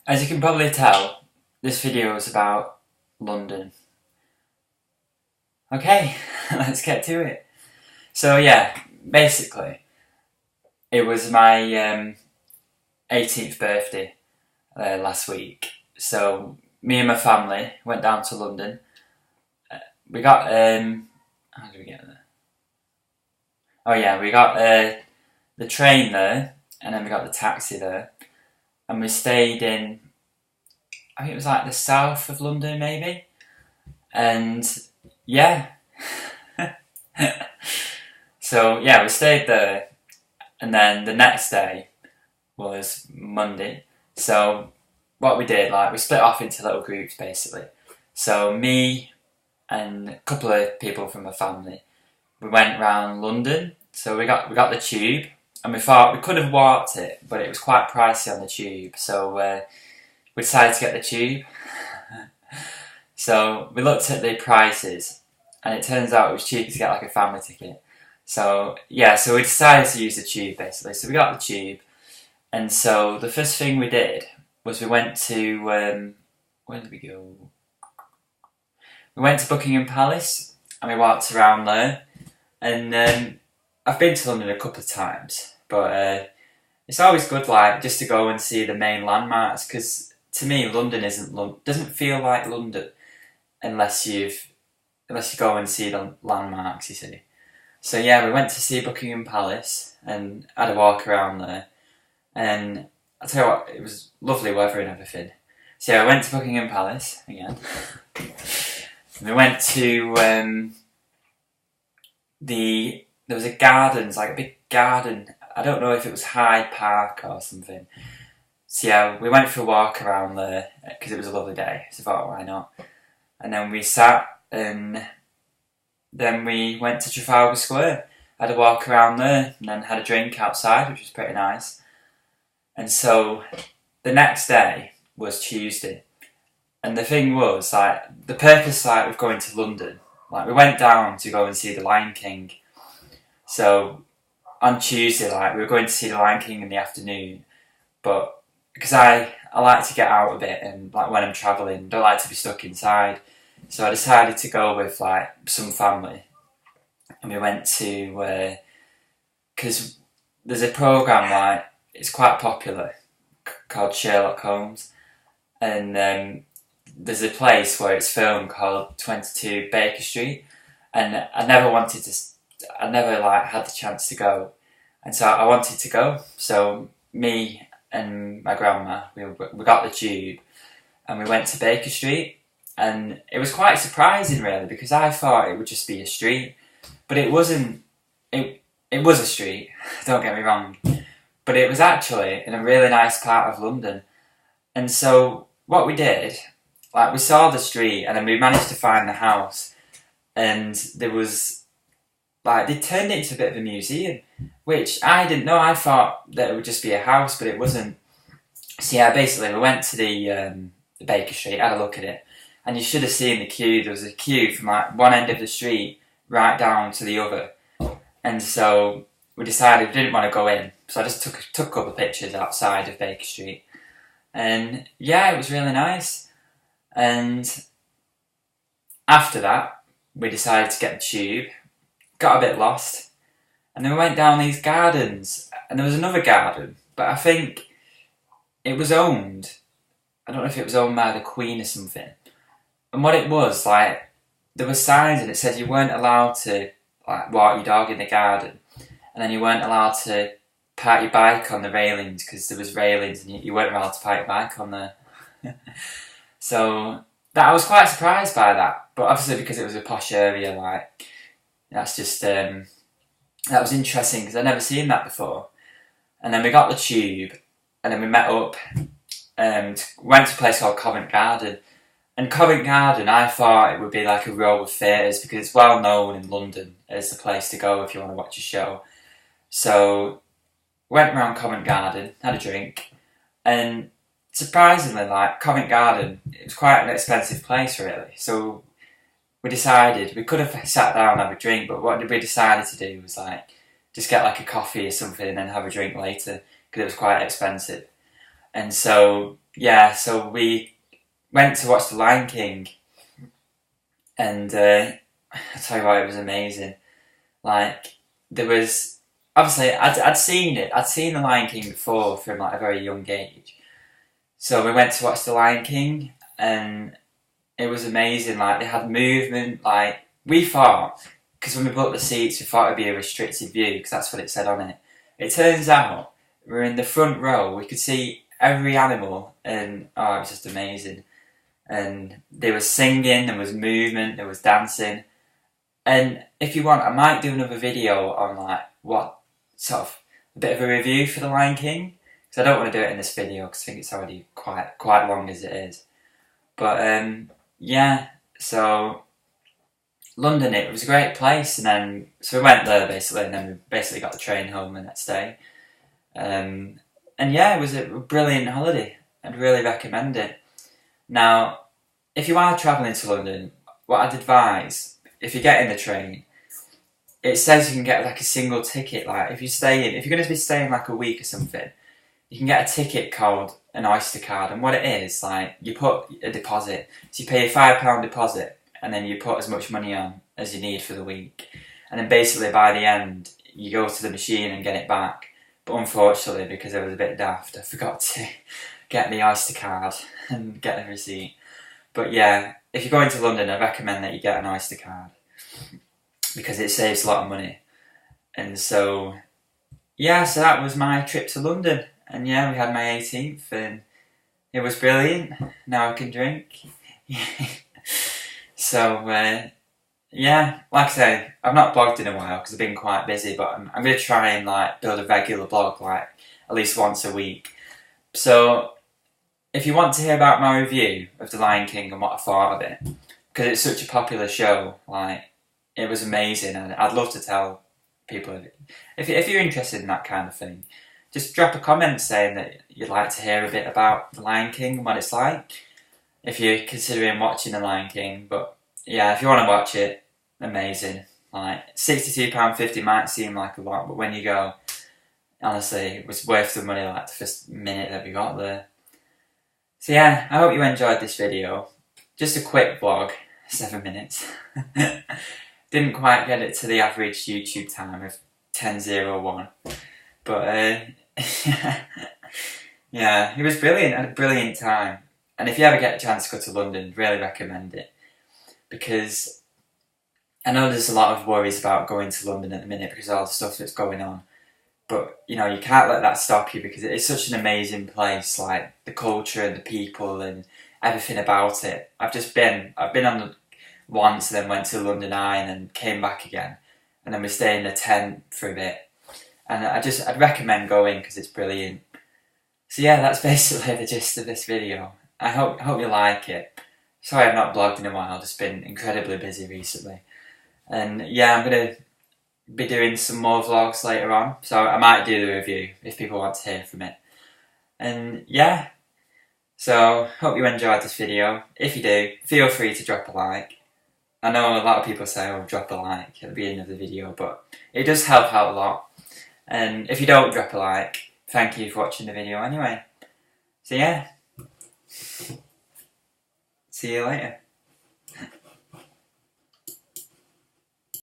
As you can probably tell, this video is about London. Okay, let's get to it. So yeah, basically, it was my 18th birthday last week. So me and my family went down to London. We got how did we get there? Oh yeah, we got the train there, and then we got the taxi there, and we stayed in. I think it was like the south of London, maybe. And yeah, so yeah, we stayed there, and then the next day was Monday. So what we did, like, we split off into little groups basically. So me and a couple of people from my family, we went round London. So we got the tube, and we thought we could have walked it, but it was quite pricey on the tube. So we decided to get the tube. So we looked at the prices, and it turns out it was cheaper to get like a family ticket. So yeah, so we decided to use the tube basically. So we got the tube, and so the first thing we did was we went to where did we go? We went to Buckingham Palace, and we walked around there. And I've been to London a couple of times, but it's always good, like, just to go and see the main landmarks. Because to me, London doesn't feel like London unless you go and see the landmarks. You see. So yeah, we went to see Buckingham Palace and had a walk around there. And I tell you what, it was lovely weather and everything. So yeah, I went to Buckingham Palace again. And we went to there was a gardens, like a big garden. I don't know if it was Hyde Park or something. So yeah, we went for a walk around there because it was a lovely day. So I thought, why not? And then we sat, and then we went to Trafalgar Square. Had a walk around there, and then had a drink outside, which was pretty nice. And so the next day was Tuesday. And the thing was, like, the purpose, like, of going to London, like, we went down to go and see The Lion King. So on Tuesday, like, we were going to see The Lion King in the afternoon, but because I like to get out a bit, and like when I'm travelling, don't like to be stuck inside. So I decided to go with like some family, and we went to because there's a programme, like, it's quite popular, called Sherlock Holmes, and there's a place where it's filmed called 22 Baker Street, and I never like had the chance to go, and so I wanted to go. So me and my grandma, we got the tube, and we went to Baker Street, and it was quite surprising really, because I thought it would just be a street, but it wasn't. It was a street, don't get me wrong, but it was actually in a really nice part of London. And so what we did, like, we saw the street, and then we managed to find the house, and there was, like, they turned it into a bit of a museum, which I didn't know. I thought that it would just be a house, but it wasn't. So yeah, basically we went to the Baker Street, had a look at it, and you should have seen the queue. There was a queue from like one end of the street right down to the other, and so we decided we didn't want to go in. So I just took a couple of pictures outside of Baker Street, and yeah, it was really nice. And after that, we decided to get the tube, got a bit lost, and then we went down these gardens, and there was another garden, but I think it was owned, I don't know if it was owned by the Queen or something. And what it was, like, there were signs, and it said you weren't allowed to, like, walk your dog in the garden, and then you weren't allowed to park your bike on the railings, because there was railings, and you weren't allowed to park your bike on there. So that I was quite surprised by that, but obviously because it was a posh area, like, that's just that was interesting because I'd never seen that before. And then we got the tube, and then we met up and went to a place called Covent Garden. And Covent Garden, I thought it would be like a row of theatres, because it's well known in London as the place to go if you want to watch a show. So went around Covent Garden, had a drink, and surprisingly, like, Covent Garden, it was quite an expensive place really. So we decided we could have sat down and have a drink, but what we decided to do was, like, just get like a coffee or something and then have a drink later, because it was quite expensive. And so, yeah, so we went to watch The Lion King, and I tell you what, it was amazing. Like, there was, obviously, I'd seen it, I'd seen The Lion King before from like a very young age. So we went to watch The Lion King, and it was amazing. Like, they had movement, like, we thought, because when we booked the seats, we thought it'd be a restricted view, because that's what it said on it. It turns out, we're in the front row, we could see every animal, and oh, it was just amazing. And they were singing, there was movement, there was dancing. And if you want, I might do another video on like what sort of a bit of a review for The Lion King, because I don't want to do it in this video because I think it's already quite long as it is. But yeah, so London, it was a great place, and then so we went there basically, and then we basically got the train home the next day. And yeah, it was a brilliant holiday. I'd really recommend it. Now, if you are travelling to London, what I'd advise, if you get in the train, it says you can get like a single ticket. Like if you're going to be staying like a week or something, you can get a ticket called an Oyster card. And what it is, like you put a deposit, so you pay a £5 deposit, and then you put as much money on as you need for the week. And then basically by the end, you go to the machine and get it back. But unfortunately, because I was a bit daft, I forgot to get the Oyster card and get the receipt. But yeah, if you're going to London, I recommend that you get an Oyster card, because it saves a lot of money. And so, yeah, so that was my trip to London. And yeah, we had my 18th, and it was brilliant. Now I can drink. So, yeah, like I say, I've not blogged in a while because I've been quite busy, but I'm going to try and like build a regular blog, like at least once a week. So, if you want to hear about my review of The Lion King and what I thought of it, because it's such a popular show, like, it was amazing, and I'd love to tell people, if you're interested in that kind of thing, just drop a comment saying that you'd like to hear a bit about The Lion King and what it's like, if you're considering watching The Lion King. But yeah, if you want to watch it, amazing. Like, £62.50 might seem like a lot, but when you go, honestly, it was worth the money, like the first minute that we got there. So yeah, I hope you enjoyed this video. Just a quick vlog, 7 minutes. Didn't quite get it to the average YouTube time of 10:01. But yeah, it was brilliant. I had a brilliant time. And if you ever get a chance to go to London, really recommend it. Because I know there's a lot of worries about going to London at the minute because of all the stuff that's going on. But, you know, you can't let that stop you, because it's such an amazing place, like the culture and the people and everything about it. I've been on the once, and then went to London Eye and then came back again. And then we stayed in a tent for a bit. And I'd recommend going because it's brilliant. So yeah, that's basically the gist of this video. I hope you like it. Sorry I've not blogged in a while, I've just been incredibly busy recently. And yeah, I'm going to be doing some more vlogs later on, so I might do the review if people want to hear from it. And yeah, so hope you enjoyed this video. If you do, feel free to drop a like. I know a lot of people say, oh, drop a like at the beginning of the video, but it does help out a lot. And if you don't drop a like, thank you for watching the video anyway. So yeah, see you later.